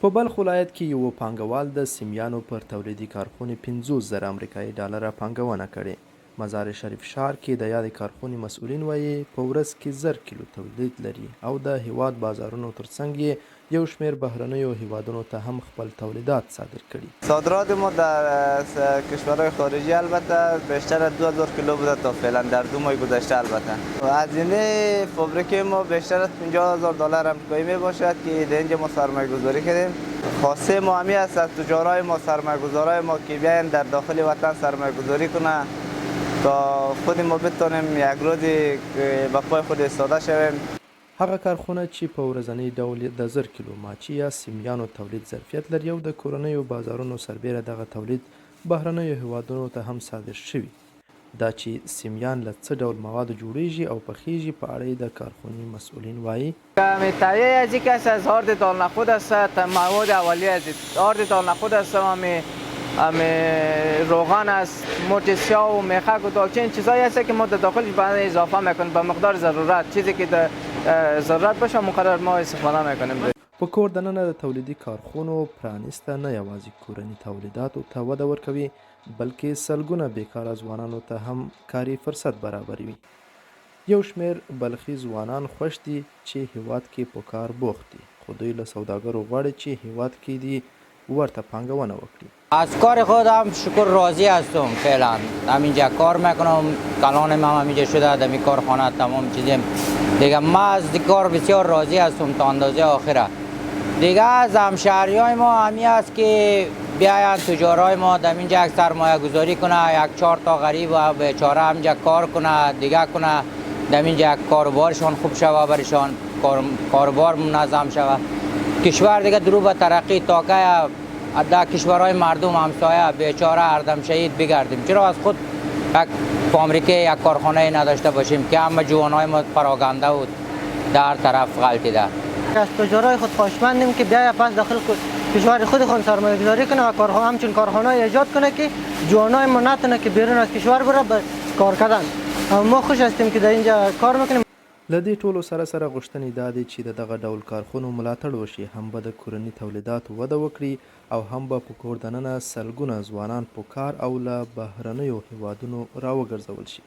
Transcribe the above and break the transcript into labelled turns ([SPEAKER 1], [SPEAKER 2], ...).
[SPEAKER 1] په بلخ ولایت کې یو پانګوال د سیمیانو پر تولیدي کارخونې 50,000 امریکایي ډالره پانګونه کړې. مزار شریف ښار کې د یادې کارخونې مسؤلین وایي په ورځ کې 1000 کیلو تولید لري او د هیواد بازارونو ترڅنګ یې یو شمېر بهرنیو هیوادونو ته هم خپل تولیدات صادر کړي.
[SPEAKER 2] صادرات ما در کشورهای خارجی البته بیشتر 2000 کیلو بوده تا فعلا در 2 ماه گذشته. البته هزینه فابریک ما بیشتر از 50,000 دلار آمریکایی می باشد که در اینجا ما سرمایه گذاری کردیم. خواسته ما همی است از تجارای ما، سرمایه گذارای ما که بیاین در داخل وطن سرمایه گذاری کنه تا خود ما بتونیم یک روزی به پای خود ایستاده شویم.
[SPEAKER 1] هغه کارخونه چې په ورځنی ډول د 1000 کیلو ماچی یا سیمیانو تولید ظرفیت لري او د کورنیو بازارونو سربیره دغه تولید بهرنیو هیوادونو ته هم صادر شوي. دا چې سیمیان له څه ډول موادو جوړیږي او پخیږي په اړه د کارخونې مسئولین وایي
[SPEAKER 2] تهیه از یک است از آرد دال نخود است. مواد اولیه از آرد دال نخود است، روغن است، مرچ سیاه و میخک و دارچین چیزایی هست که ما در داخلش بعد اضافه میکنیم به مقدار ضرورت، چیزی که در ضرورت باشه مقرر ما استفاده میکنیم.
[SPEAKER 1] په کور دننه د تولیدي کارخونو پرانیسته نه یوازې کورني تولیداتو ته وده ورکوي بلکې سلګونه بیکاره ځوانانو ته هم کاري فرصت برابروي. یو شمېر بلخي ځوانان خوښ دي چې هیواد کې په کار بوخت دي، خو دوی له سوداګرو غواړي چې هیواد کې دي ورته پانګونه وکړي.
[SPEAKER 3] از کار خودم شکر راضی هستم. فعلا همینجا کار میکنم، کلانم هم همینجا شده، دمی کارخانه تمام چیزیم دیگه. ما از کار بسیار راضی هستم تا اندازه آخره. دیگه از همشهریای ما همی است که بیاین تجارای ما دمینجا یک سرمایه گذاری کنه، یک 4 تا غریب و بیچاره همینجا کار کنه، دیگه کنه دمینجا یک کاروبارشان خوب شوه، برشان کاروبار منظم شوه. کشور دیگه درو به ترقی تا که در کشورهای مردم همسایه بیچاره اردم شهید بگردیم. چرا از خود یک فابریکه یک کارخانه نداشته باشیم که همه جوانای ما پراگنده و در طرف غلطیده.
[SPEAKER 4] از تجارای خود خواهشمندیم که بیاید پس داخل کشور خودشان سرمایه گذاری کنه و همچون کارخانه ایجاد کنه که جوانای ما نتونه که بیرون از کشور بره به کار کردن. ما خوش هستیم که در اینجا کار میکنیم.
[SPEAKER 1] له دې ټولو سره غوښتنې دا دی چې د دغه ډول کارخونو ملاتړ وشي، هم به د کورني تولیداتو وده وکړي او هم به په کور دننه سلګونه ځوانان په کار او له بهرنیو هیوادونو راوګرځول شي.